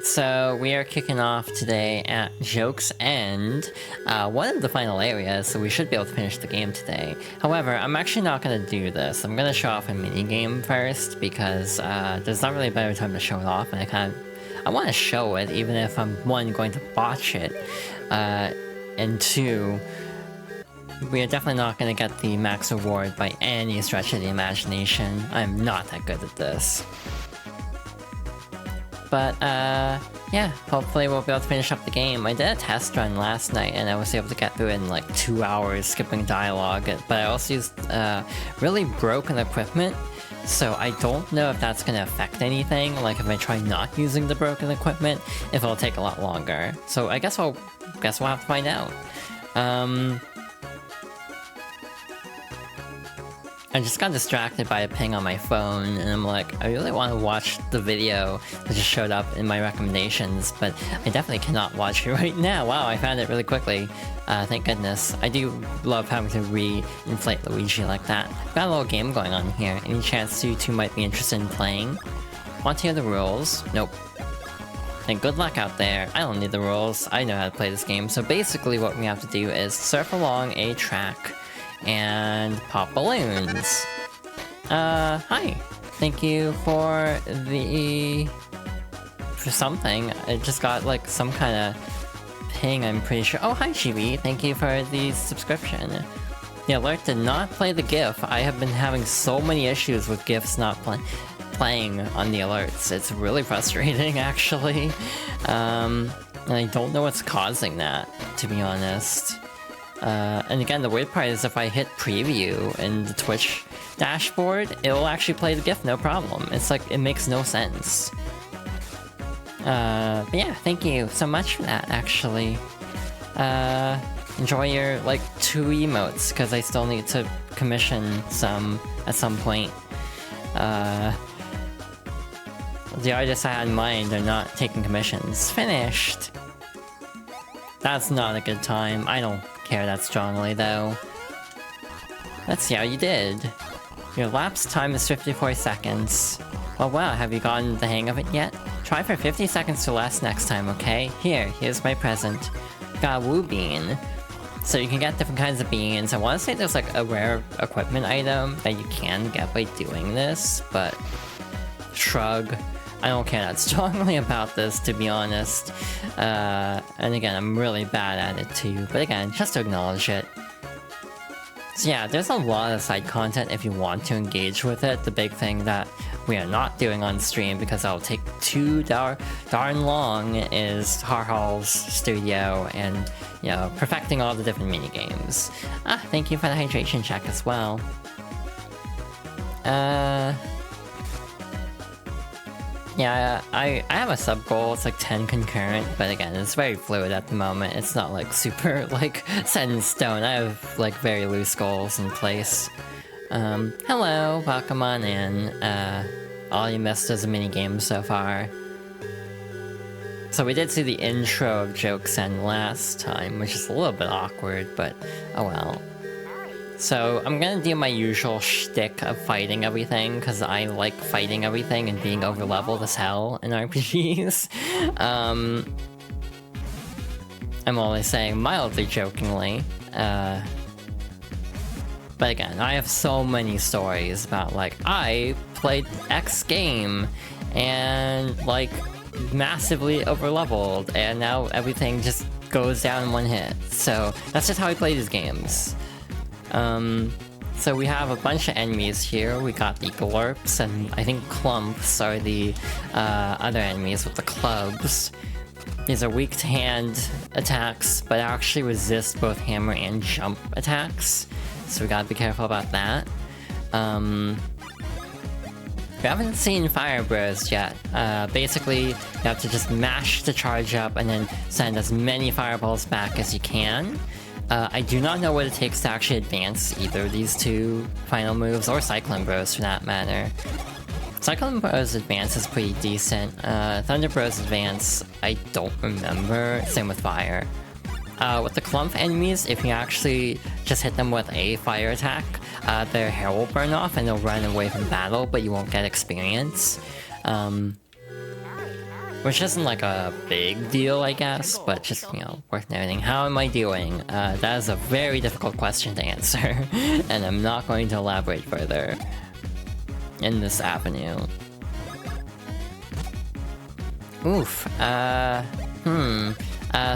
So we are kicking off today at Joke's End, one of the final areas, so we should be able to finish the game today. However, I'm actually not going to do this. I'm going to show off a minigame first, because there's not really a better time to show it off, and I want to show it, even if I'm, one, going to botch it, and two, we are definitely not going to get the max reward by any stretch of the imagination. I'm not that good at this. But, yeah, hopefully we'll be able to finish up the game. I did a test run last night, and I was able to get through it in like 2 hours, skipping dialogue, but I also used, really broken equipment, so I don't know if that's gonna affect anything, like if I try not using the broken equipment, if it'll take a lot longer. So I guess we'll have to find out. I just got distracted by a ping on my phone, and I'm like, I really want to watch the video that just showed up in my recommendations, but I definitely cannot watch it right now. Wow, I found it really quickly. Thank goodness. I do love having to re-inflate Luigi like that. I've got a little game going on here. Any chance you two might be interested in playing? Want to hear the rules? Nope. And good luck out there. I don't need the rules. I know how to play this game. So basically what we have to do is surf along a track and pop balloons. Hi. Thank you for something. I just got like some kind of ping, I'm pretty sure. Oh, hi Chibi. Thank you for the subscription. The alert did not play the GIF. I have been having so many issues with GIFs not playing on the alerts. It's really frustrating, actually. And I don't know what's causing that, to be honest. And again, the weird part is if I hit preview in the Twitch dashboard, it'll actually play the GIF no problem. It's like, it makes no sense. But yeah, thank you so much for that, actually. Enjoy your, like, 2 emotes, because I still need to commission some at some point. The artists I had in mind are not taking commissions. Finished! That's not a good time. I don't care that strongly, though. Let's see how you did. Your lapse time is 54 seconds. Well, wow, have you gotten the hang of it yet? Try for 50 seconds or less next time, okay? Here's my present. Got a woo bean. So you can get different kinds of beans. I want to say there's like a rare equipment item that you can get by doing this, but shrug. I don't care that strongly about this, to be honest. And again, I'm really bad at it too, but again, just to acknowledge it. So yeah, there's a lot of side content if you want to engage with it. The big thing that we are not doing on stream, because that'll take too darn long, is Harhal's studio and, you know, perfecting all the different minigames. Thank you for the hydration check as well. Yeah, I have a sub goal, it's like 10 concurrent, but again, it's very fluid at the moment. It's not like super, like, set in stone. I have, like, very loose goals in place. Hello, welcome on in. All you missed is a minigame so far. So we did see the intro of Joke's End last time, which is a little bit awkward, but oh well. So, I'm gonna do my usual shtick of fighting everything, because I like fighting everything and being over-leveled as hell in RPGs. I'm only saying mildly jokingly. But again, I have so many stories about, like, I played X game, and, like, massively over-leveled, and now everything just goes down in one hit. So, that's just how I play these games. So we have a bunch of enemies here. We got the Glurps, and I think Clumps are the other enemies with the clubs. These are weak to hand attacks, but actually resist both hammer and jump attacks. So we gotta be careful about that. We haven't seen Fire Bros yet. Basically, you have to just mash the charge up and then send as many fireballs back as you can. I do not know what it takes to actually advance either of these two final moves, or Cyclone Bros for that matter. Cyclone Bros advance is pretty decent. Thunder Bros advance, I don't remember. Same with Fire. With the Clump enemies, if you actually just hit them with a fire attack, their hair will burn off and they'll run away from battle, but you won't get experience. Which isn't like a big deal, I guess, but just, you know, worth noting. How am I doing? That is a very difficult question to answer, and I'm not going to elaborate further in this avenue. Oof,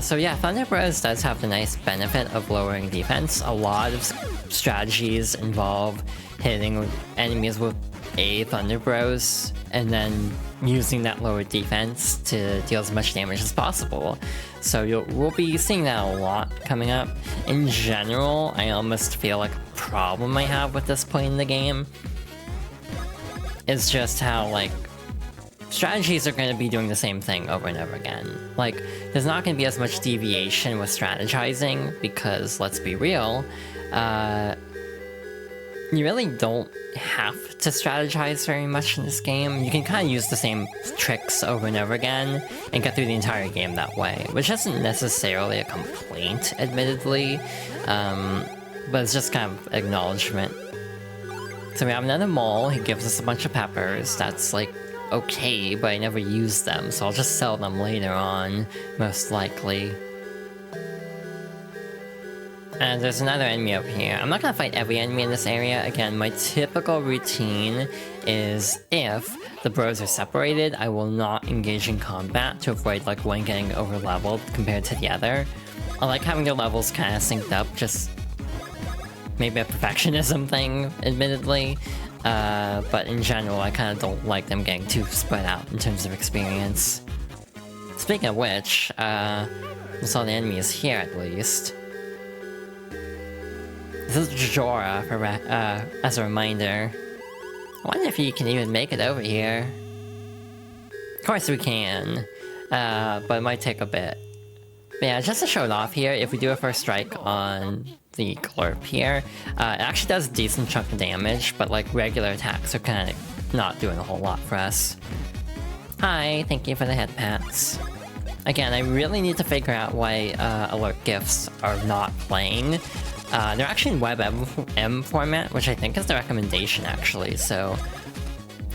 so yeah, Thunder Bros does have the nice benefit of lowering defense. A lot of strategies involve hitting enemies with a Thunder Bros and then using that lower defense to deal as much damage as possible. So we'll be seeing that a lot coming up. In general, I almost feel like a problem I have with this point in the game is just how, like, strategies are going to be doing the same thing over and over again. Like, there's not going to be as much deviation with strategizing because, let's be real, you really don't have to strategize very much in this game. You can kind of use the same tricks over and over again and get through the entire game that way, which isn't necessarily a complaint, admittedly, but it's just kind of acknowledgement. So we have another mole. He gives us a bunch of peppers. That's, like, okay, but I never use them, so I'll just sell them later on, most likely. And there's another enemy over here. I'm not gonna fight every enemy in this area. Again, my typical routine is if the bros are separated, I will not engage in combat to avoid, like, one getting over-leveled compared to the other. I like having their levels kind of synced up, just maybe a perfectionism thing, admittedly. But in general, I kind of don't like them getting too spread out in terms of experience. Speaking of which, we saw the enemies here at least. This is Jorah, as a reminder. I wonder if you can even make it over here. Of course we can, but it might take a bit. But yeah, just to show it off here, if we do a first strike on the Glurp here, it actually does a decent chunk of damage, but like regular attacks are kind of not doing a whole lot for us. Hi, thank you for the head pats. Again, I really need to figure out why alert gifts are not playing. They're actually in WebM format, which I think is the recommendation actually, so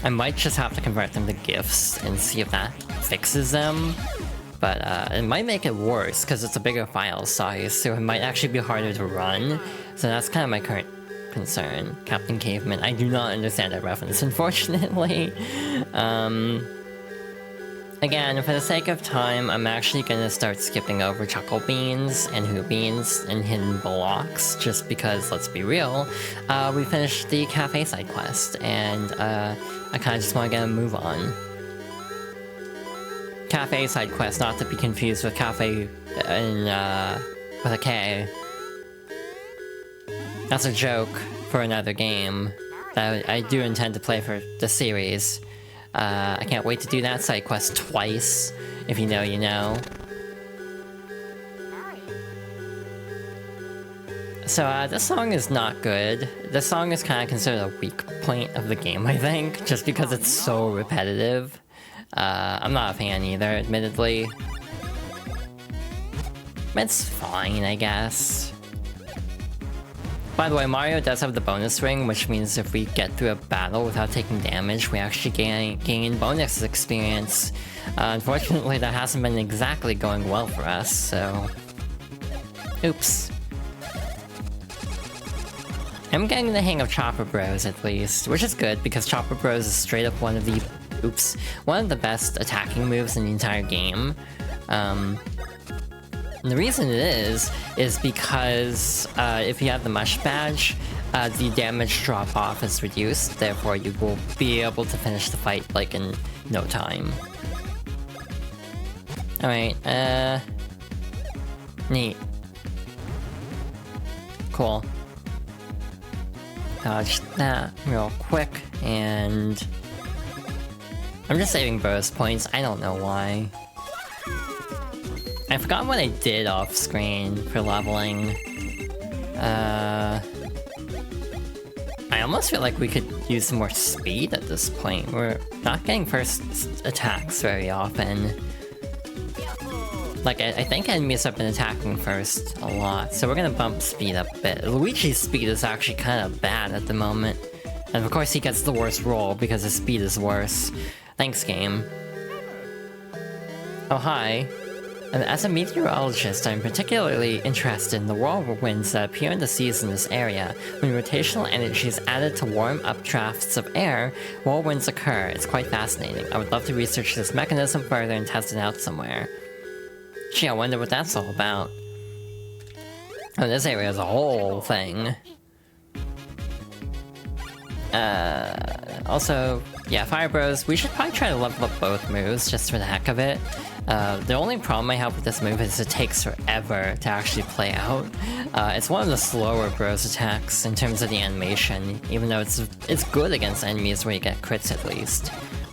I might just have to convert them to GIFs and see if that fixes them. But it might make it worse, because it's a bigger file size, so it might actually be harder to run. So that's kind of my current concern. Captain Caveman, I do not understand that reference, unfortunately. Again, for the sake of time, I'm actually gonna start skipping over Chuckle Beans and Hoo Beans and Hidden Blocks, just because, let's be real, we finished the cafe side quest, and I kinda just wanna get a move on. Cafe side quest, not to be confused with cafe in, with a K. That's a joke for another game that I do intend to play for the series. I can't wait to do that side quest twice. If you know, you know. So, this song is not good. This song is kind of considered a weak point of the game, I think, just because it's so repetitive. I'm not a fan either, admittedly. It's fine, I guess. By the way, Mario does have the bonus ring, which means if we get through a battle without taking damage, we actually gain bonus experience. Unfortunately, that hasn't been exactly going well for us, so... Oops. I'm getting the hang of Chopper Bros at least, which is good, because Chopper Bros is straight up one of the... one of the best attacking moves in the entire game. And the reason it is because if you have the Mush Badge, the damage drop-off is reduced, therefore you will be able to finish the fight, like, in no time. Alright, neat. Cool. Dodge that real quick, and... I'm just saving bonus points, I don't know why. I forgot what I did off screen for leveling. I almost feel like we could use some more speed at this point. We're not getting first attacks very often. Like, I think enemies have been attacking first a lot, so we're gonna bump speed up a bit. Luigi's speed is actually kind of bad at the moment. And of course he gets the worst roll because his speed is worse. Thanks, game. Oh, hi. And as a meteorologist, I'm particularly interested in the whirlwinds that appear in the seas in this area. When rotational energy is added to warm up drafts of air, whirlwinds occur. It's quite fascinating. I would love to research this mechanism further and test it out somewhere. Gee, I wonder what that's all about. Oh, this area is a whole thing. Also, yeah, Fire Bros, we should probably try to level up both moves just for the heck of it. The only problem I have with this move is it takes forever to actually play out. It's one of the slower Bros attacks in terms of the animation, even though it's good against enemies where you get crits at least.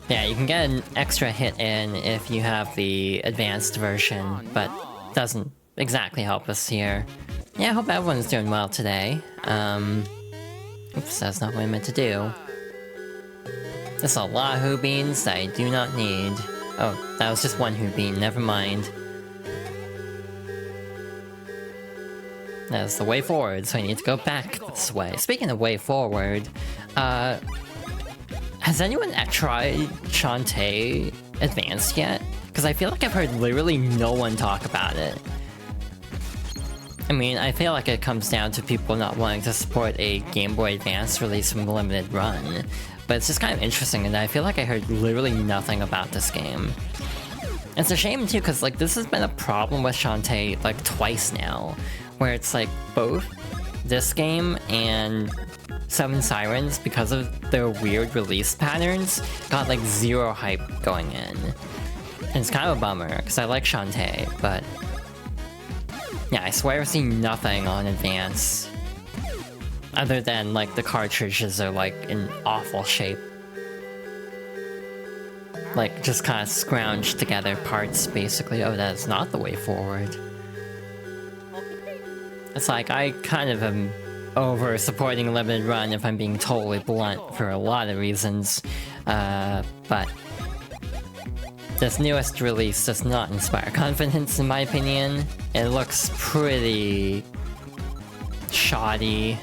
Yeah, you can get an extra hit in if you have the advanced version, but doesn't exactly help us here. Yeah, I hope everyone's doing well today. Oops, that's not what I meant to do. There's a lot of Hoo Beans that I do not need. Oh, that was just one Hoo Bean, never mind. That's the way forward, so I need to go back this way. Speaking of way forward, has anyone tried Shantae Advanced yet? Because I feel like I've heard literally no one talk about it. I mean, I feel like it comes down to people not wanting to support a Game Boy Advance release from the limited run. But it's just kind of interesting, and I feel like I heard literally nothing about this game. It's a shame too, because like this has been a problem with Shantae like twice now, where it's like both this game and Seven Sirens, because of their weird release patterns, got like zero hype going in. And it's kind of a bummer, because I like Shantae, but yeah, I swear I've seen nothing on Advance. Other than, like, the cartridges are, like, in awful shape. Like, just kind of scrounged together parts, basically. Oh, that is not the way forward. It's like, I kind of am over supporting Limited Run, if I'm being totally blunt, for a lot of reasons. But this newest release does not inspire confidence, in my opinion. It looks pretty shoddy.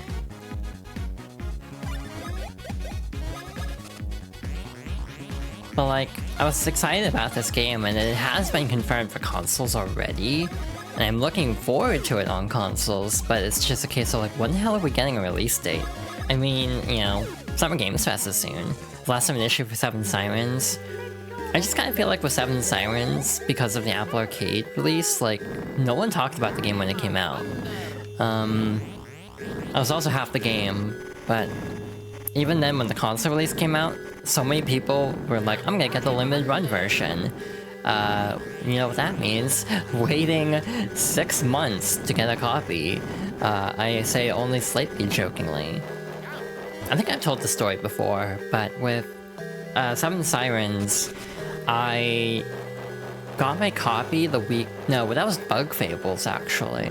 But like, I was excited about this game, and it has been confirmed for consoles already. And I'm looking forward to it on consoles, but it's just a case of like, when the hell are we getting a release date? I mean, you know, Summer Games Fest is soon. Last time an issue for Seven Sirens. I just kind of feel like with Seven Sirens, because of the Apple Arcade release, like, no one talked about the game when it came out. I was also half the game, but even then when the console release came out, so many people were like, I'm gonna get the limited run version. You know what that means? Waiting 6 months to get a copy. I say only slightly jokingly. I think I've told the story before, but with Seven Sirens, I got my copy the week... No, that was Bug Fables, actually.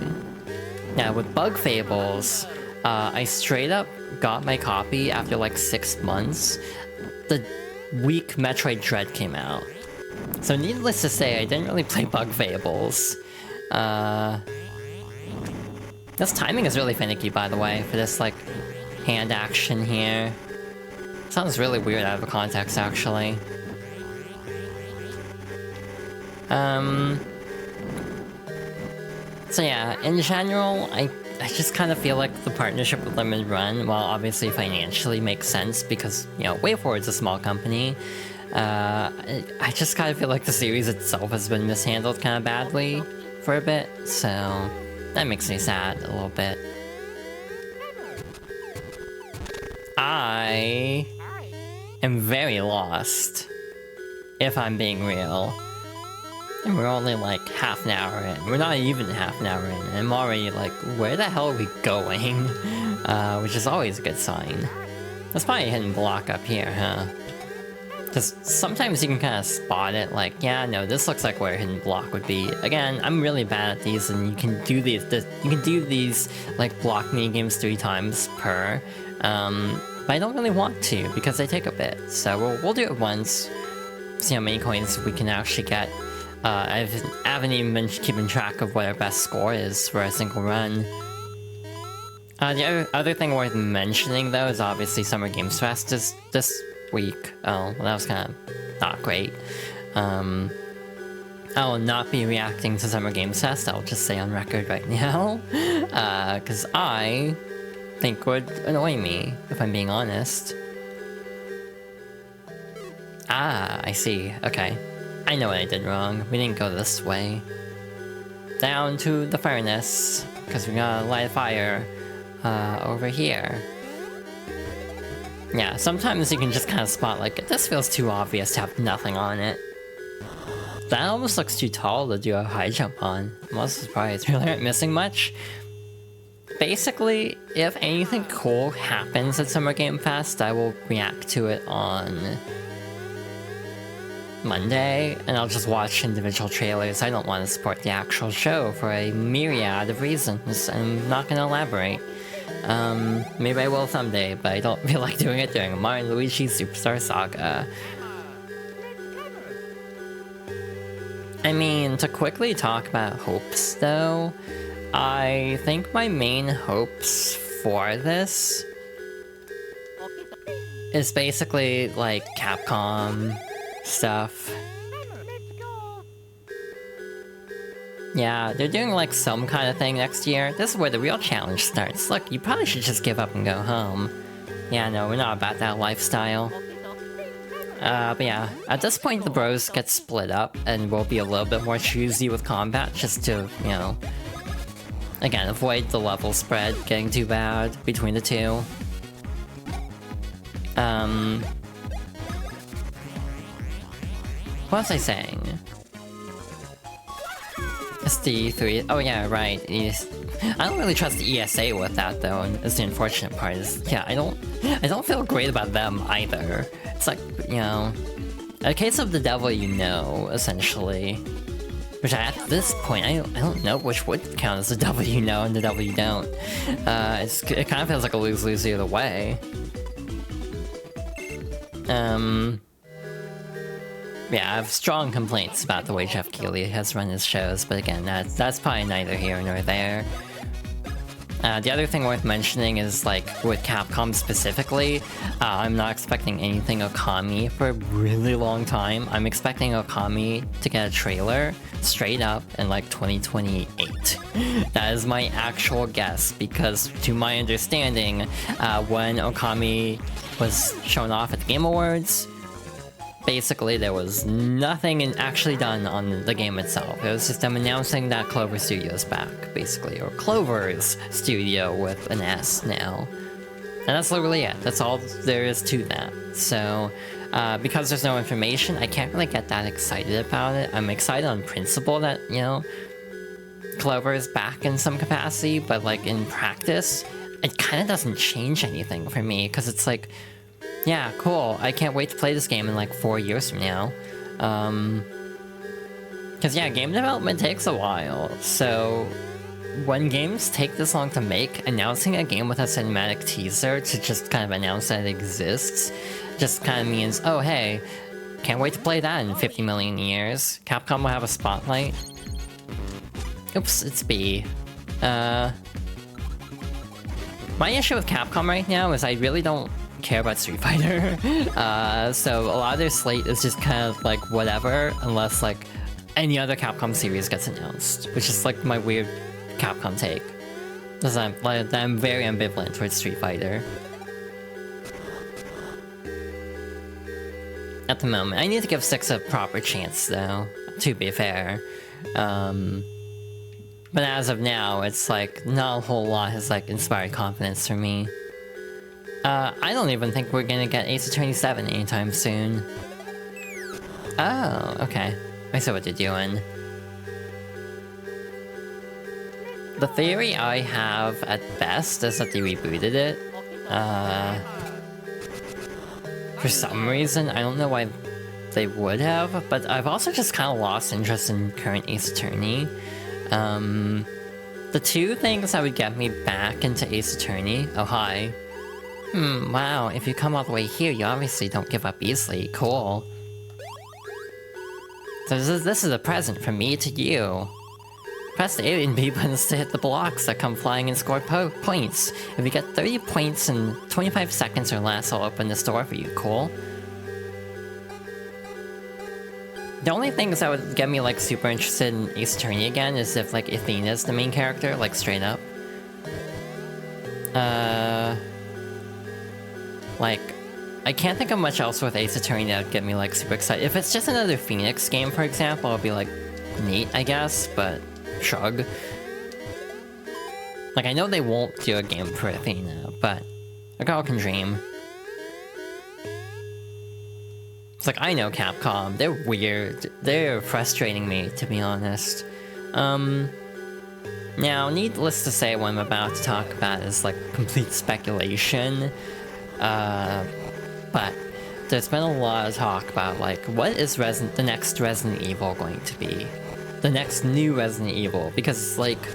Yeah, with Bug Fables, I straight up got my copy after like 6 months. The week Metroid Dread came out. So needless to say, I didn't really play Bug Fables. This timing is really finicky, by the way, for this, like, hand action here. Sounds really weird out of context, actually. So yeah, in general, I just kind of feel like the partnership with Limited Run, while obviously financially makes sense because, you know, WayForward's a small company, I just kind of feel like the series itself has been mishandled kind of badly for a bit, so that makes me sad a little bit. I am very lost, if I'm being real. And we're only like half an hour in. We're not even half an hour in, and I'm already like, where the hell are we going? Which is always a good sign. There's probably a hidden block up here, huh? Because sometimes you can kind of spot it, like, yeah, no, this looks like where a hidden block would be. Again, I'm really bad at these, and you can do these like block mini games 3 times per. But I don't really want to because they take a bit. So we'll do it once. See how many coins we can actually get. I haven't even been keeping track of what our best score is for a single run. The other thing worth mentioning, though, is obviously Summer Games Fest is this week. Oh, well, that was kind of not great. I will not be reacting to Summer Games Fest, I'll just say on record right now. Because I think it would annoy me, if I'm being honest. Ah, I see. Okay. I know what I did wrong. We didn't go this way. Down to the furnace, because we gotta light a fire over here. Yeah, sometimes you can just kind of spot, like, this feels too obvious to have nothing on it. That almost looks too tall to do a high jump on. I'm also surprised. Really aren't missing much. Basically, if anything cool happens at Summer Game Fest, I will react to it on Monday, and I'll just watch individual trailers. I don't want to support the actual show for a myriad of reasons. I'm not going to elaborate. Maybe I will someday, but I don't feel like doing it during Mario & Luigi Superstar Saga. I mean, to quickly talk about hopes, though, I think my main hopes for this is basically, like, Capcom stuff. Yeah, they're doing, like, some kind of thing next year. This is where the real challenge starts. Look, you probably should just give up and go home. Yeah, no, we're not about that lifestyle. But yeah, at this point the bros get split up, and we'll be a little bit more choosy with combat, just to, you know, again, avoid the level spread getting too bad between the two. What was I saying? SD3, oh yeah, right. I don't really trust the ESA with that though, and it's the unfortunate part is, yeah, I don't feel great about them either. It's like, you know, a case of the devil you know, essentially. Which at this point, I don't know which would count as the devil you know and the devil you don't. It kind of feels like a lose-lose either way. Yeah, I have strong complaints about the way Jeff Keighley has run his shows, but again, that's probably neither here nor there. The other thing worth mentioning is, like, with Capcom specifically, I'm not expecting anything Okami for a really long time. I'm expecting Okami to get a trailer straight up in, like, 2028. That is my actual guess, because to my understanding, when Okami was shown off at the Game Awards, basically there was nothing actually done on the game itself. It was just them announcing that Clover Studio's back, basically, or Clover's Studio with an S now. And that's literally it. That's all there is to that. So, because there's no information, I can't really get that excited about it. I'm excited on principle that, you know, Clover is back in some capacity, but, like, in practice, it kind of doesn't change anything for me, because it's like, yeah, cool, I can't wait to play this game in like 4 years from now. Because yeah, game development takes a while, so when games take this long to make, announcing a game with a cinematic teaser to just kind of announce that it exists just kind of means, oh hey, can't wait to play that in 50 million years. Capcom will have a spotlight. Oops, it's B. My issue with Capcom right now is I really don't care about Street Fighter. So a lot of their slate is just kind of like whatever, unless like any other Capcom series gets announced, which is like my weird Capcom take. Because I'm very ambivalent towards Street Fighter at the moment. I need to give 6 a proper chance though, to be fair. But as of now, it's like not a whole lot has like inspired confidence for me. I don't even think we're gonna get Ace Attorney 7 anytime soon. Oh, okay. I see what they're doing. The theory I have at best is that they rebooted it. For some reason, I don't know why they would have, but I've also just kind of lost interest in current Ace Attorney. The two things that would get me back into Ace Attorney... Oh, hi. Wow, if you come all the way here, you obviously don't give up easily. Cool. So this is a present from me to you. Press the A and B buttons to hit the blocks that come flying and score points. If you get 30 points in 25 seconds or less, I'll open this door for you. Cool? The only things that would get me like super interested in Ace Attorney again is if like Athena's the main character, like straight up. Like, I can't think of much else with Ace Attorney that would get me like super excited. If it's just another Phoenix game, for example, I'll be like, neat, I guess, but shrug. Like, I know they won't do a game for Athena, but a girl can dream. It's like, I know Capcom, they're weird. They're frustrating me, to be honest. Now, needless to say, what I'm about to talk about is like complete speculation. But there's been a lot of talk about like, what is the next Resident Evil going to be? The next new Resident Evil, because like,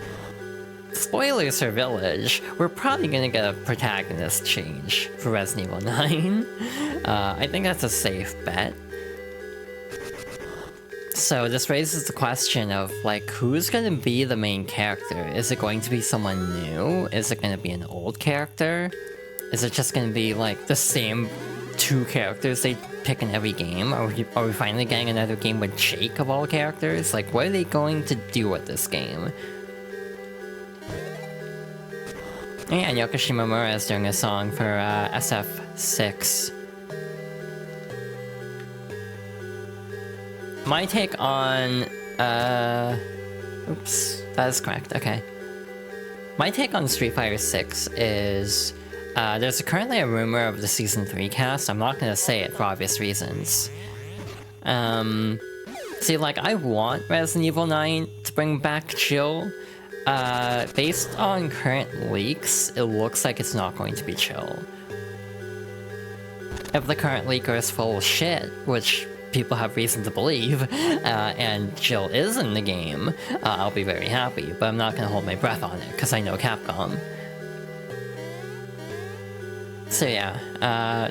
spoilers for Village, we're probably gonna get a protagonist change for Resident Evil 9. I think that's a safe bet. So this raises the question of like, who's gonna be the main character? Is it going to be someone new? Is it gonna be an old character? Is it just gonna be like the same two characters they pick in every game? Are we finally getting another game with Jake of all characters? Like, what are they going to do with this game? Yeah, and Yoko Shimomura is doing a song for SF6. My take on... Oops, that is correct, okay. My take on Street Fighter 6 is... there's currently a rumor of the Season 3 cast. I'm not gonna say it for obvious reasons. See, like, I want Resident Evil 9 to bring back Jill. Based on current leaks, it looks like it's not going to be Jill. If the current leaker is full of shit, which people have reason to believe, and Jill is in the game, I'll be very happy, but I'm not gonna hold my breath on it, because I know Capcom. So yeah,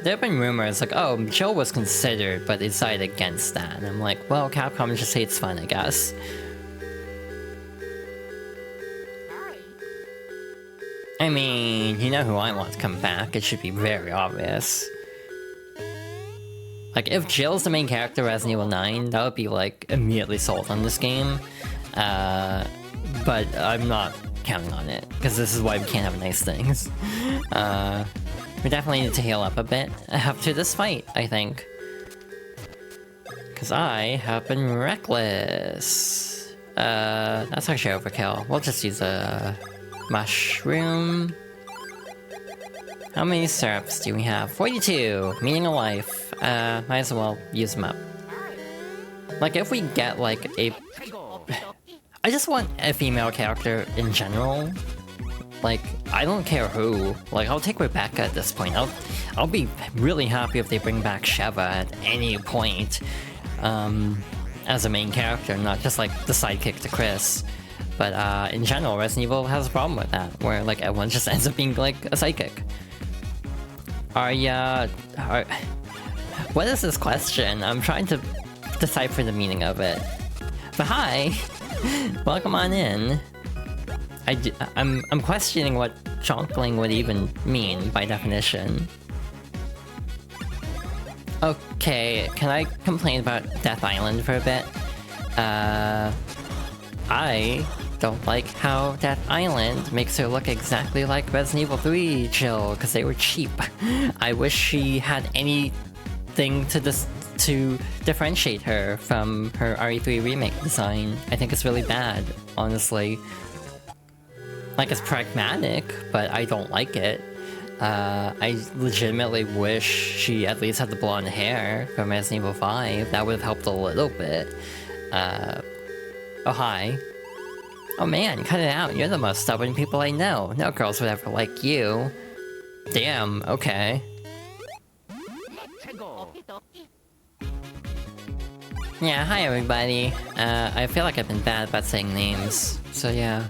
there have been rumors like, oh, Jill was considered, but they decided against that, and I'm like, well, Capcom just hates fun, I guess. I mean, you know who I want to come back, it should be very obvious. Like, if Jill's the main character of Resident Evil 9, that would be, like, immediately sold on this game. But I'm not counting on it, because this is why we can't have nice things. We definitely need to heal up a bit after this fight, I think. Because I have been reckless. That's actually overkill. We'll just use a... mushroom. How many syrups do we have? 42! Meaning of life. Might as well use them up. Like, if we get, like, a... I just want a female character in general. Like, I don't care who. Like, I'll take Rebecca at this point. I'll be really happy if they bring back Sheva at any point. As a main character, not just, like, the sidekick to Chris. But in general, Resident Evil has a problem with that, where like everyone just ends up being like a psychic. What is this question? I'm trying to decipher the meaning of it. But hi! Welcome on in. I'm questioning what chonkling would even mean by definition. Okay, can I complain about Death Island for a bit? I don't like how Death Island makes her look exactly like Resident Evil 3 Jill, because they were cheap. I wish she had anything to differentiate her from her RE3 remake design. I think it's really bad, honestly. Like, it's pragmatic, but I don't like it. I legitimately wish she at least had the blonde hair from Resident Evil 5. That would have helped a little bit. Oh, hi. Oh man, cut it out. You're the most stubborn people I know. No girls would ever like you. Damn, okay. Yeah, hi everybody. I feel like I've been bad about saying names. So yeah.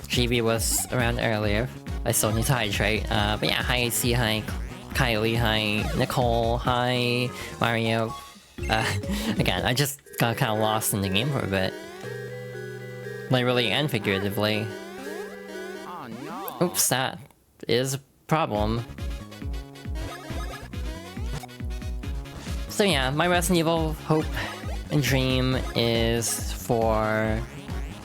GB was around earlier. I still need to hydrate. But yeah, hi C, hi Kylie, hi Nicole, hi Mario. Again, I just got kind of lost in the game for a bit. Literally and figuratively. Oh, no. Oops, that is a problem. So yeah, my Resident Evil hope dream is for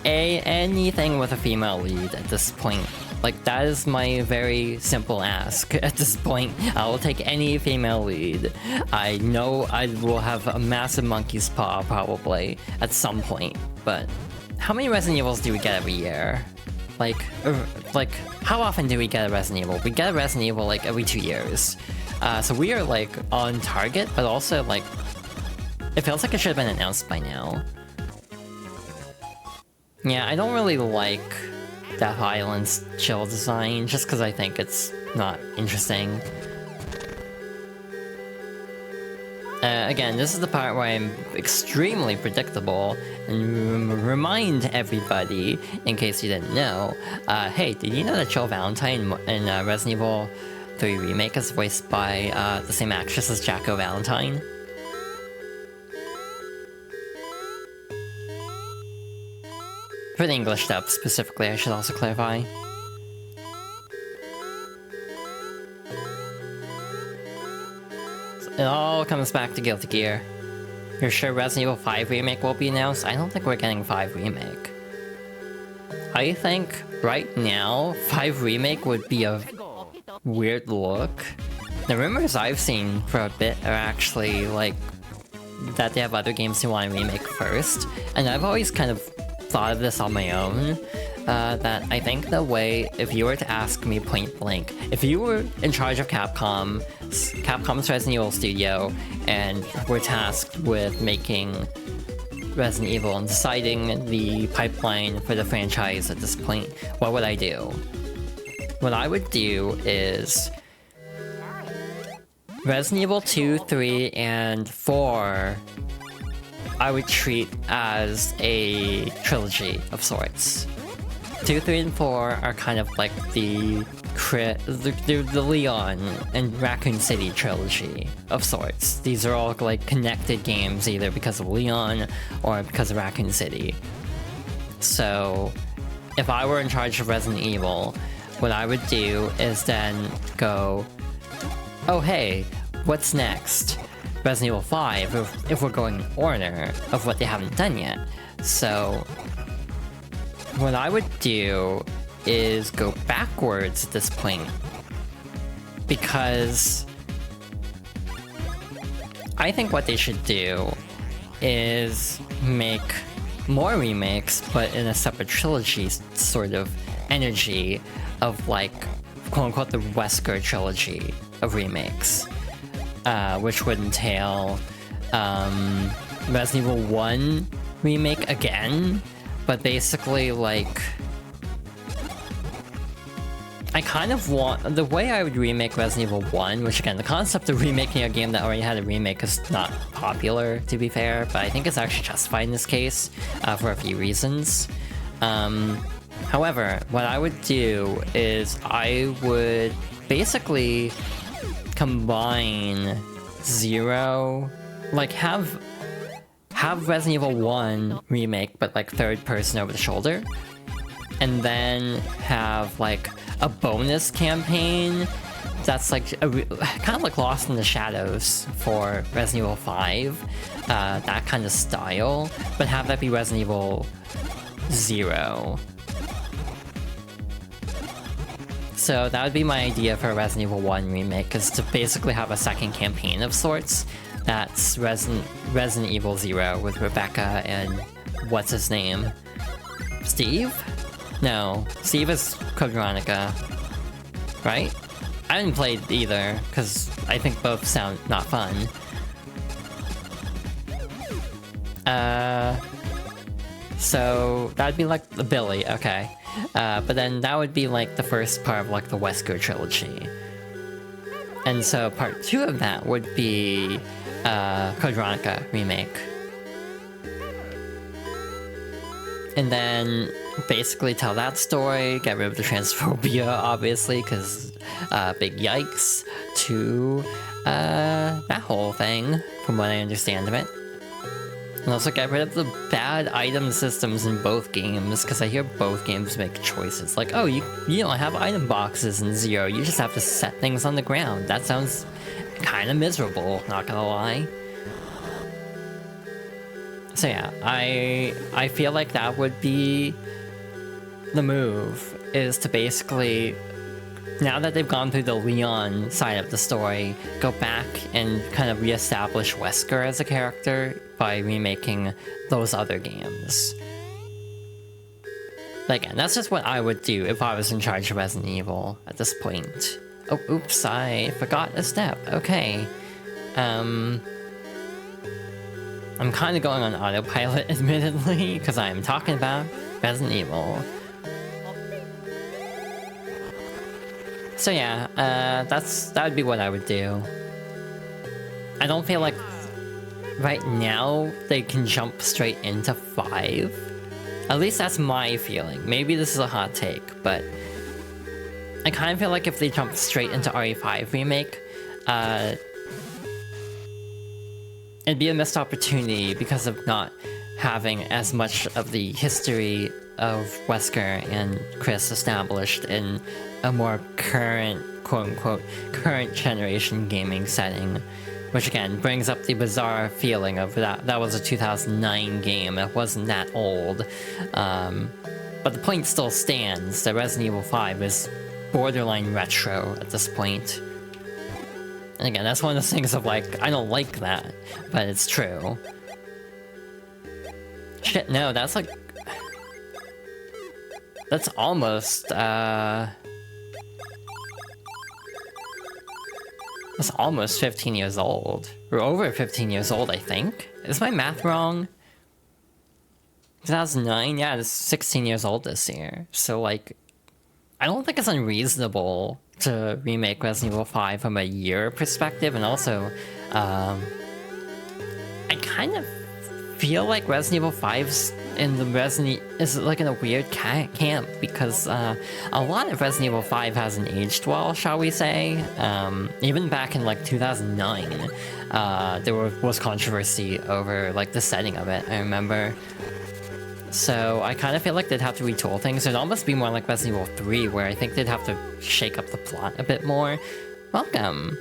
anything with a female lead at this point. Like, that is my very simple ask at this point. I will take any female lead. I know I will have a massive monkey's paw probably at some point, but how many Resident Evils do we get every year? Like, how often do we get a Resident Evil? We get a Resident Evil like every 2 years. So we are like on target, but also like, it feels like it should have been announced by now. Yeah, I don't really like Death Island's chill design, just because I think it's not interesting. Again, this is the part where I'm extremely predictable, and remind everybody, in case you didn't know, hey, did you know that Jill Valentine in Resident Evil 3 Remake is voiced by the same actress as Jacko Valentine? For the English dub, specifically, I should also clarify. It all comes back to Guilty Gear. You're sure Resident Evil 5 Remake will be announced? I don't think we're getting 5 Remake. I think, right now, 5 Remake would be a weird look. The rumors I've seen for a bit are actually, like, that they have other games they want to remake first. And I've always kind of thought of this on my own, that I think the way, if you were to ask me point blank, if you were in charge of Capcom's Resident Evil studio, and were tasked with making Resident Evil and deciding the pipeline for the franchise at this point, what would I do? What I would do is Resident Evil 2, 3, and 4 I would treat as a trilogy of sorts. 2, 3, and 4 are kind of like the Leon and Raccoon City trilogy of sorts. These are all like connected games either because of Leon or because of Raccoon City. So if I were in charge of Resident Evil, what I would do is then go, oh hey, what's next? Resident Evil 5, if we're going in order of what they haven't done yet. So what I would do is go backwards at this point, because I think what they should do is make more remakes, but in a separate trilogy sort of energy of like, quote-unquote, the Wesker trilogy of remakes. Which would entail Resident Evil 1 remake again, but basically like, I kind of want, the way I would remake Resident Evil 1, which again, the concept of remaking a game that already had a remake is not popular, to be fair, but I think it's actually justified in this case, for a few reasons. However, what I would do is I would basically combine 0, like have Resident Evil 1 remake, but like third person over the shoulder, and then have like a bonus campaign that's like kind of like Lost in the Shadows for Resident Evil 5, that kind of style, but have that be Resident Evil 0. So that would be my idea for a Resident Evil 1 remake, is to basically have a second campaign of sorts. That's Resident Evil 0 with Rebecca and what's his name? Steve? No, Steve is Code Veronica, right? I didn't play either, because I think both sound not fun. So that'd be like the Billy, okay. But then that would be like the first part of like the Wesker trilogy. And so part 2 of that would be Code Veronica remake. And then basically tell that story, get rid of the transphobia, obviously, because big yikes to that whole thing, from what I understand of it. And also get rid of the bad item systems in both games, because I hear both games make choices. Like, oh, you don't have item boxes in 0, you just have to set things on the ground. That sounds kind of miserable, not gonna lie. So yeah, I feel like that would be the move, is to basically, now that they've gone through the Leon side of the story, go back and kind of reestablish Wesker as a character by remaking those other games. But again, that's just what I would do if I was in charge of Resident Evil at this point. Oh, oops, I forgot a step. Okay. I'm kind of going on autopilot, admittedly, because I'm talking about Resident Evil. So yeah, that would be what I would do. I don't feel like right now they can jump straight into 5. At least that's my feeling. Maybe this is a hot take, but I kind of feel like if they jump straight into RE5 remake, it'd be a missed opportunity because of not having as much of the history of Wesker and Chris established in a more current, quote-unquote, current generation gaming setting. Which again, brings up the bizarre feeling of that was a 2009 game, it wasn't that old. But the point still stands, that Resident Evil 5 is borderline retro at this point. And again, that's one of those things of like, I don't like that, but it's true. Shit, no, that's like... That's almost, That's almost 15 years old. Or over 15 years old, I think. Is my math wrong? 2009? Yeah, it's 16 years old this year. So, like, I don't think it's unreasonable to remake Resident Evil 5 from a year perspective, and also, I kind of feel like Resident Evil 5's in the is like in a weird camp, because a lot of Resident Evil 5 hasn't aged well, shall we say. Even back in like 2009, there was controversy over like the setting of it, I remember. So I kind of feel like they'd have to retool things. It'd almost be more like Resident Evil 3, where I think they'd have to shake up the plot a bit more. Welcome!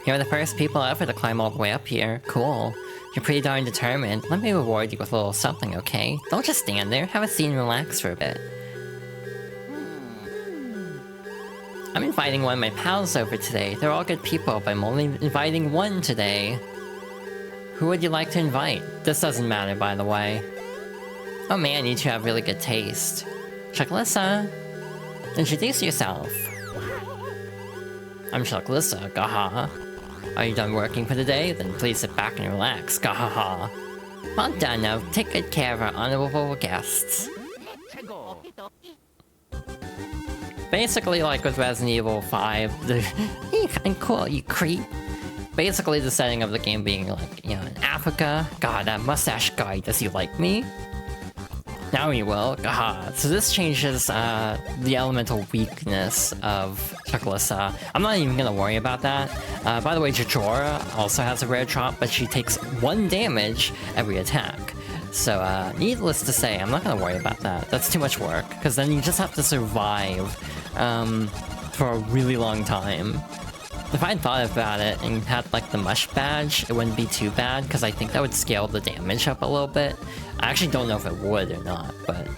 You're the first people ever to climb all the way up here. Cool. You're pretty darn determined. Let me reward you with a little something, okay? Don't just stand there. Have a seat and relax for a bit. I'm inviting one of my pals over today. They're all good people, but I'm only inviting one today. Who would you like to invite? This doesn't matter, by the way. Oh man, you two have really good taste. Chucklissa, introduce yourself. I'm Chucklissa, gaha. Are you done working for the day? Then please sit back and relax, gaha. Well done now, take good care of our honorable guests. Basically, like with Resident Evil 5, I'm cool, you creep. Basically the setting of the game being like, you know, in Africa. God, that mustache guy, does he like me? Now he will, gaha. So this changes the elemental weakness of Chucklissa. I'm not even gonna worry about that. By the way, Jojora also has a rare drop, but she takes 1 damage every attack. So needless to say, I'm not gonna worry about that. That's too much work, because then you just have to survive for a really long time. If I thought about it and had like the mush badge, it wouldn't be too bad, because I think that would scale the damage up a little bit. I actually don't know if it would or not, but...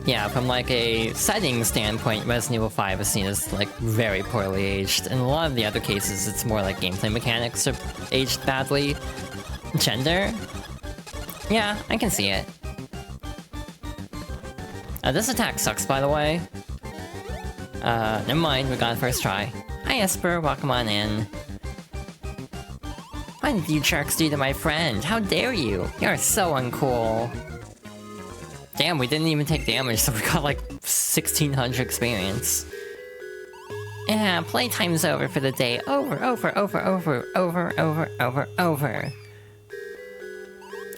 Yeah, from like a setting standpoint, Resident Evil 5 is seen as like very poorly aged. In a lot of the other cases, it's more like gameplay mechanics are aged badly. Gender? Yeah, I can see it. This attack sucks, by the way. Never mind, we got it first try. Hi Esper, welcome on in. What did you jerks do to my friend? How dare you? You're so uncool. Damn, we didn't even take damage, so we got like 1600 experience. Yeah, playtime's over for the day. Over.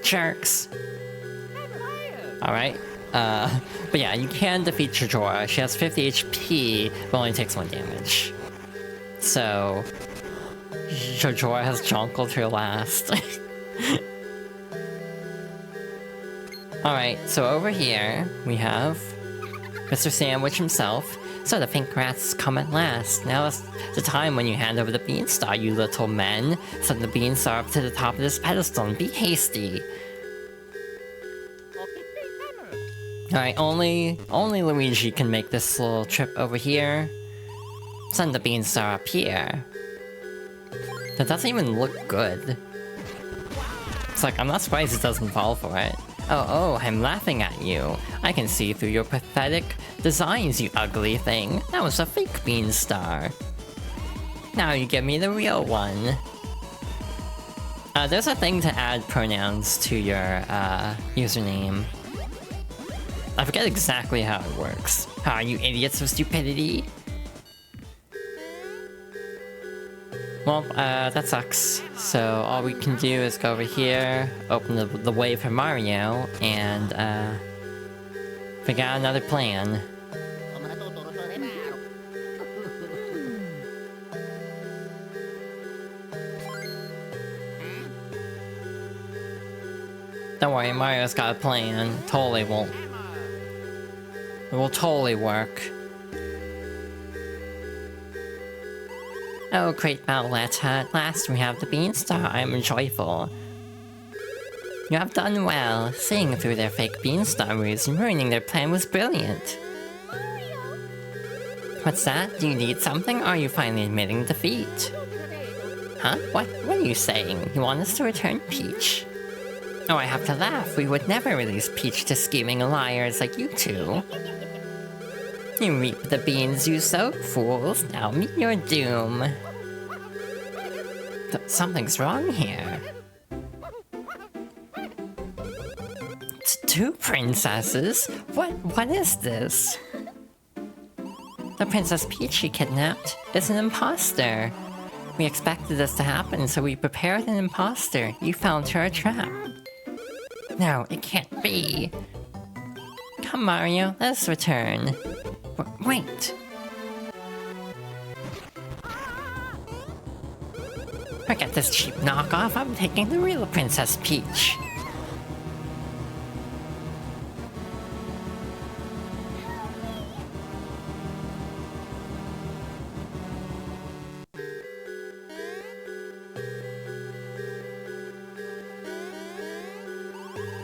Jerks. Alright. But yeah, you can defeat Jojora. She has 50 HP, but only takes 1 damage. So... Jojora has jonkled her last. Alright, so over here, we have Mr. Sandwich himself. So the pink rats come at last. Now is the time when you hand over the beanstar, you little men. Send the beanstar up to the top of this pedestal and be hasty. Alright, only Luigi can make this little trip over here. Send the beanstar up here. That doesn't even look good. It's like, I'm not surprised it doesn't fall for it. Oh, I'm laughing at you. I can see through your pathetic designs, you ugly thing. That was a fake beanstar. Now you give me the real one. There's a thing to add pronouns to your username. I forget exactly how it works. Are you idiots of stupidity? Well, that sucks. So all we can do is go over here, open the way for Mario, and figure out another plan. Don't worry, Mario's got a plan. Totally won't. It will totally work. Oh, great Bowletta, at last we have the beanstar. I am joyful. You have done well. Seeing through their fake beanstar ruse and ruining their plan was brilliant. What's that? Do you need something, or are you finally admitting defeat? Huh? What are you saying? You want us to return Peach? Oh, I have to laugh. We would never release Peach to scheming liars like you two. You reap the beans you sowed, fools. Now meet your doom. Something's wrong here. It's two princesses? What is this? The Princess Peach you kidnapped is an imposter. We expected this to happen, so we prepared an imposter. You fell into our trap. No, it can't be. Come, Mario, let's return. Wait. Forget this cheap knockoff. I'm taking the real Princess Peach.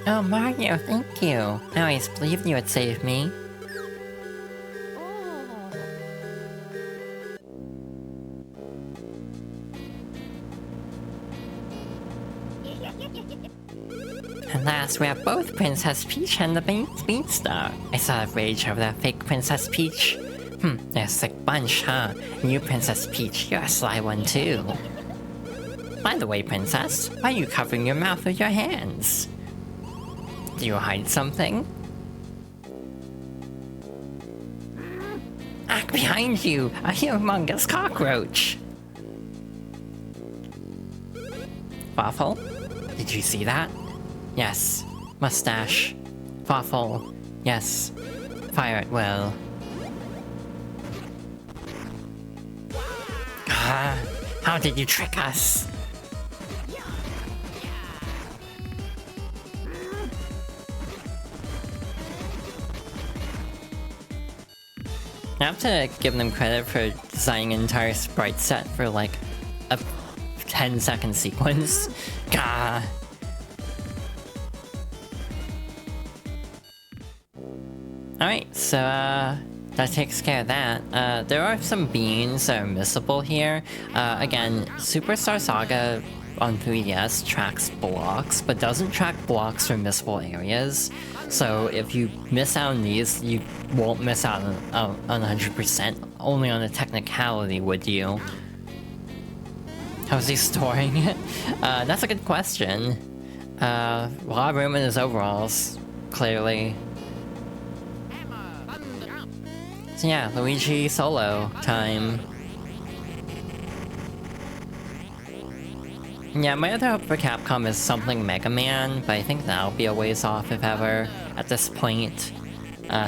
Oh, Mario, thank you. I always believed you would save me. At last, we have both Princess Peach and the Beanstar. I saw the rage over that fake Princess Peach. They're a sick bunch, huh? And you, Princess Peach, you're a sly one too. By the way, Princess, why are you covering your mouth with your hands? Do you hide something? Act behind you! A humongous cockroach! Waffle? Did you see that? Yes. Mustache. Waffle. Yes. Fire at will. Ah, how did you trick us? I have to give them credit for designing an entire sprite set for like a 10-second sequence. Gah. Alright, so that takes care of that. There are some beans that are missable here. Again, Superstar Saga on 3DS tracks blocks, but doesn't track blocks from missable areas. So if you miss out on these, you won't miss out on 100%. Only on a technicality would you. How's he storing it? That's a good question. A lot of room in his overalls, clearly. So yeah, Luigi solo time. Yeah, my other hope for Capcom is something Mega Man, but I think that'll be a ways off if ever, at this point.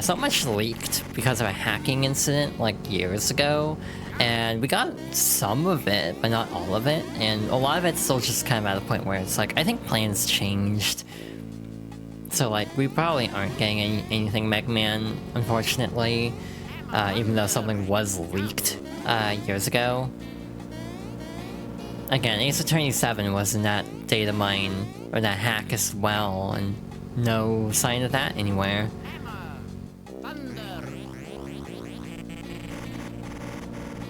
So much leaked because of a hacking incident like years ago, and we got some of it, but not all of it, and a lot of it's still just kind of at a point where it's like, I think plans changed. So like, we probably aren't getting anything Mega Man, unfortunately. even though something was leaked years ago. Again, Ace Attorney 7 was in that data mine, or that hack as well, and no sign of that anywhere.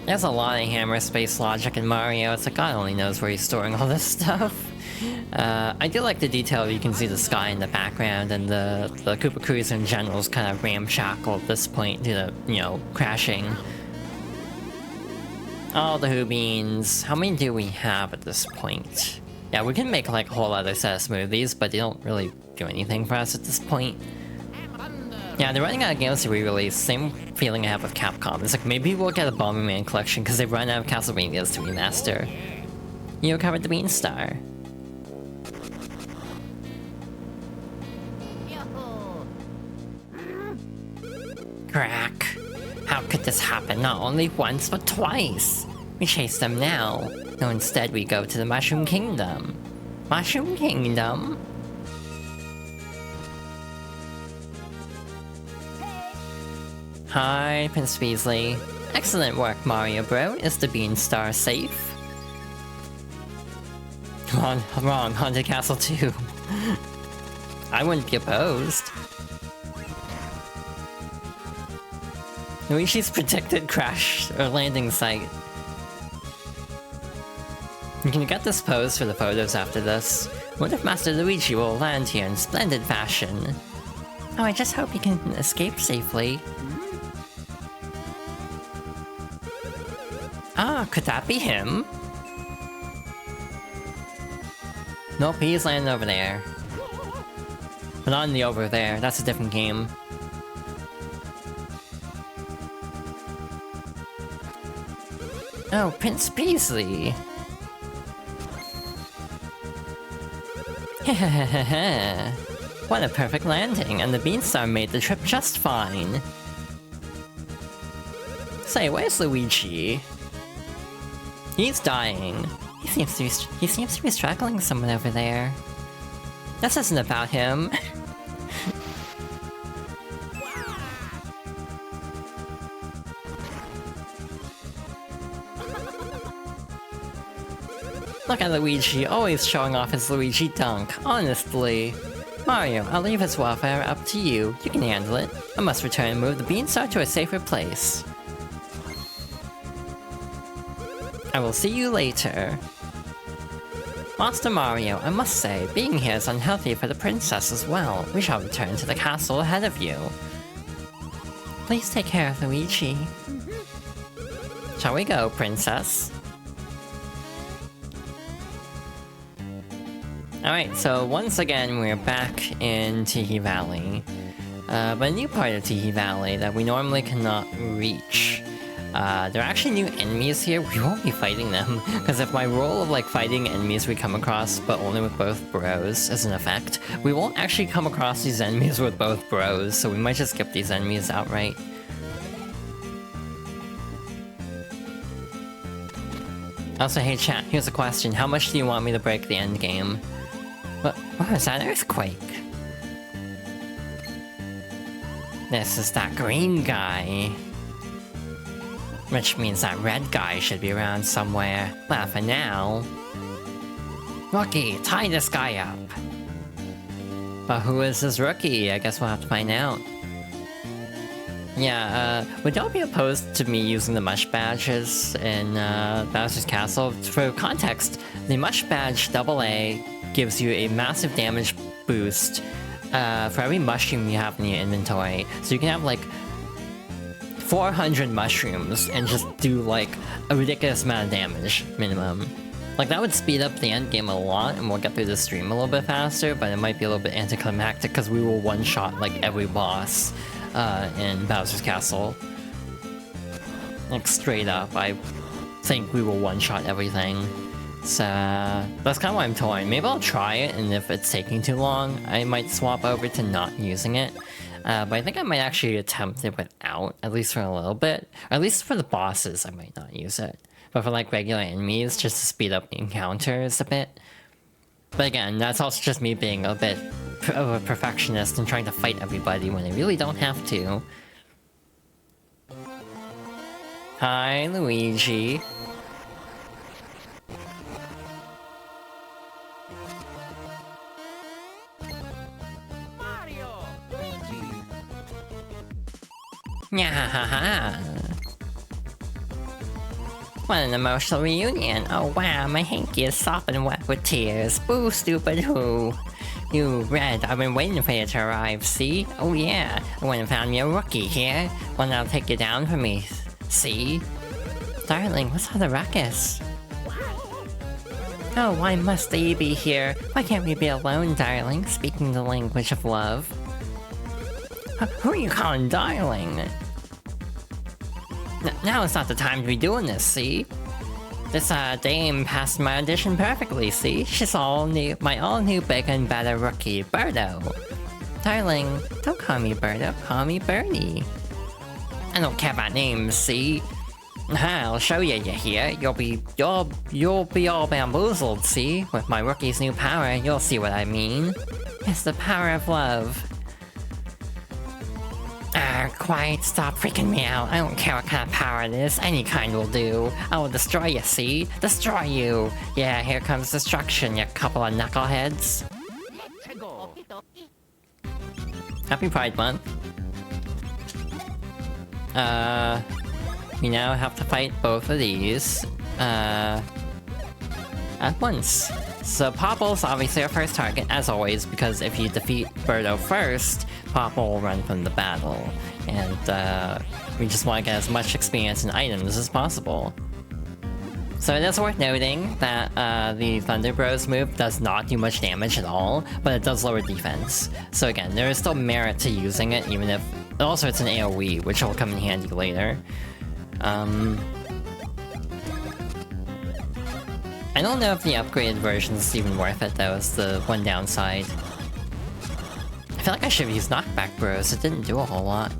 There's a lot of hammer space logic in Mario. It's like God only knows where he's storing all this stuff. I do like the detail you can see the sky in the background, and the Koopa Cruiser in general is kind of ramshackle at this point due to, you know, crashing. All the Who Beans. How many do we have at this point? Yeah, we can make like a whole other set of smoothies, but they don't really do anything for us at this point. Yeah, they're running out of games to re-release. Same feeling I have with Capcom. It's like, maybe we'll get a Bomberman collection because they've run out of Castlevanias to remaster. You covered the Beanstar. Crack. How could this happen not only once, but twice? We chase them now. No, instead we go to the Mushroom Kingdom. Mushroom Kingdom? Hi, Prince Beasley. Excellent work, Mario Bro. Is the Beanstar safe? Wrong, Haunted Castle 2. I wouldn't be opposed. Luigi's predicted crash or landing site. You can get this pose for the photos after this. What if Master Luigi will land here in splendid fashion? Oh, I just hope he can escape safely. Ah, could that be him? Nope, he's landing over there. But not in the over there, that's a different game. Oh, Prince Beasley! Hehehehe. What a perfect landing, and the Beanstar made the trip just fine. Say, where's Luigi? He's dying. He seems to be struggling someone over there. This isn't about him. Look at Luigi, always showing off his Luigi dunk, honestly. Mario, I'll leave his welfare up to you. You can handle it. I must return and move the Beanstar to a safer place. I will see you later. Master Mario, I must say, being here is unhealthy for the princess as well. We shall return to the castle ahead of you. Please take care of Luigi. Shall we go, princess? Alright, so once again we're back in Tiki Valley. But a new part of Tiki Valley that we normally cannot reach. There are actually new enemies here. We won't be fighting them, because if my rule of like fighting enemies we come across, but only with both bros, is in effect, we won't actually come across these enemies with both bros, so we might just skip these enemies outright. Also, hey chat, here's a question. How much do you want me to break the end game? What was that earthquake? This is that green guy. Which means that red guy should be around somewhere. Well, for now. Rookie, tie this guy up. But who is this rookie? I guess we'll have to find out. Yeah, would y'all be opposed to me using the Mush Badges in Bowser's Castle? For context, the Mush Badge AA gives you a massive damage boost for every mushroom you have in your inventory. So you can have like 400 mushrooms and just do like a ridiculous amount of damage, minimum. Like that would speed up the end game a lot and we'll get through the stream a little bit faster, but it might be a little bit anticlimactic because we will one-shot like every boss in Bowser's Castle. Like straight up, I think we will one-shot everything. So that's kind of why I'm torn. Maybe I'll try it, and if it's taking too long, I might swap over to not using it. But I think I might actually attempt it without, at least for a little bit. Or at least for the bosses, I might not use it. But for like regular enemies, just to speed up the encounters a bit. But again, that's also just me being a bit of a perfectionist and trying to fight everybody when I really don't have to. Hi, Luigi. Mario! Luigi! Nyahaha. What an emotional reunion. Oh wow, my hanky is sopping wet with tears. Boo, stupid who. You, Red, I've been waiting for you to arrive, see? Oh yeah, I went and found me a rookie here. One that'll take you down for me, see? Darling, what's all the ruckus? Oh, why must they be here? Why can't we be alone, darling, speaking the language of love? Who are you calling darling? Now is not the time to be doing this, see? This, dame passed my audition perfectly, see? She's my all-new bigger and better rookie, Birdo. Darling, don't call me Birdo, call me Birdie. I don't care about names, see? I'll show you here. You'll be all bamboozled, see? With my rookie's new power, you'll see what I mean. It's the power of love. Quiet, stop freaking me out. I don't care what kind of power it is, any kind will do. I will destroy you, see? Destroy you! Yeah, here comes destruction, you couple of knuckleheads. Happy Pride Month. We now have to fight both of these, at once. So Popple's obviously our first target, as always, because if you defeat Birdo first, Popple will run from the battle. And, we just want to get as much experience and items as possible. So it is worth noting that, the Thunder Bros move does not do much damage at all, but it does lower defense. So again, there is still merit to using it, even if... Also, it's an AoE, which will come in handy later. I don't know if the upgraded version is even worth it, though, is the one downside. I feel like I should have used Knockback Bros, it didn't do a whole lot.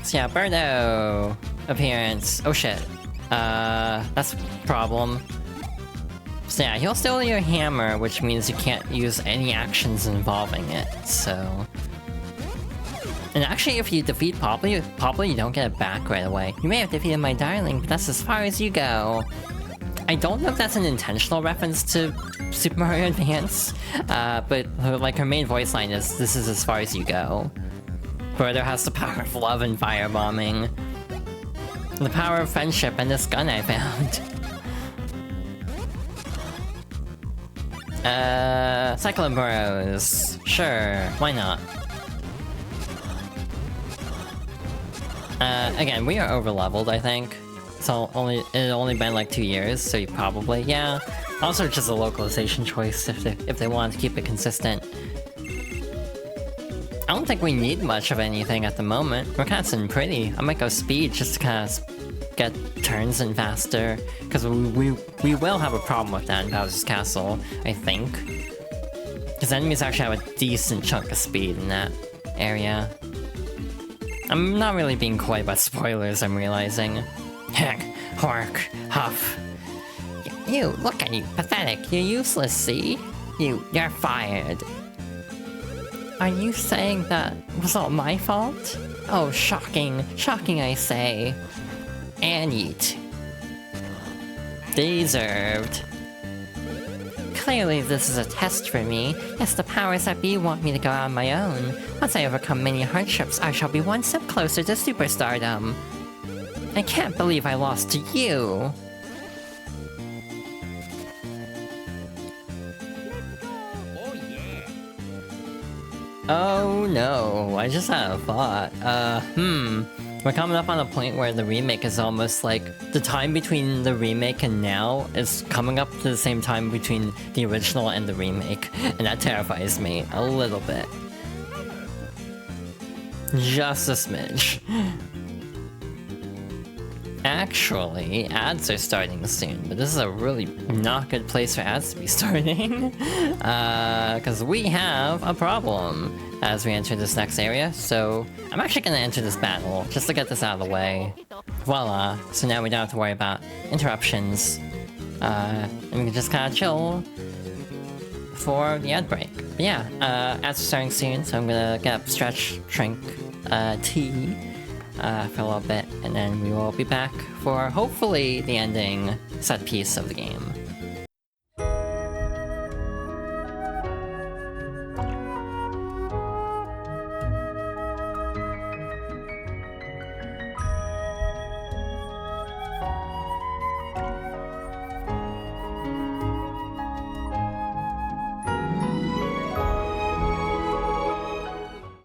So yeah, Birdo appearance. Oh shit. That's a problem. So yeah, he'll steal your hammer, which means you can't use any actions involving it, so... And actually, if you defeat Popple, you don't get it back right away. You may have defeated my darling, but that's as far as you go. I don't know if that's an intentional reference to Super Mario Advance, but like her main voice line is, "This is as far as you go." Birdo has the power of love and firebombing. The power of friendship and this gun I found. Cyclone Burrows. Sure, why not? Again, we are over-leveled, I think. So it only been like 2 years, so you probably, yeah. Also just a localization choice if they want to keep it consistent. I don't think we need much of anything at the moment. We're kind of sitting pretty. I might go speed just to kind of get turns in faster, because we will have a problem with that in Bowser's Castle, I think. Because enemies actually have a decent chunk of speed in that area. I'm not really being coy about spoilers, I'm realizing. Heck, hork, huff. You, look at you, pathetic, you're useless, see? You're fired. Are you saying that was all my fault? Oh, shocking, shocking I say. And eat. Deserved. Clearly this is a test for me. Yes, the powers that be want me to go on my own. Once I overcome many hardships, I shall be one step closer to superstardom. I can't believe I lost to you. Oh yeah! Oh no, I just had a thought. We're coming up on a point where the remake is almost like... The time between the remake and now is coming up to the same time between the original and the remake. And that terrifies me a little bit. Just a smidge. Actually, ads are starting soon, but this is a really not good place for ads to be starting. Because we have a problem as we enter this next area, so I'm actually gonna enter this battle, just to get this out of the way. Voila, so now we don't have to worry about interruptions. And we can just kinda chill for the ad break. But yeah, ads are starting soon, so I'm gonna get up, stretch, drink, tea for a little bit, and then we will be back for hopefully the ending set piece of the game.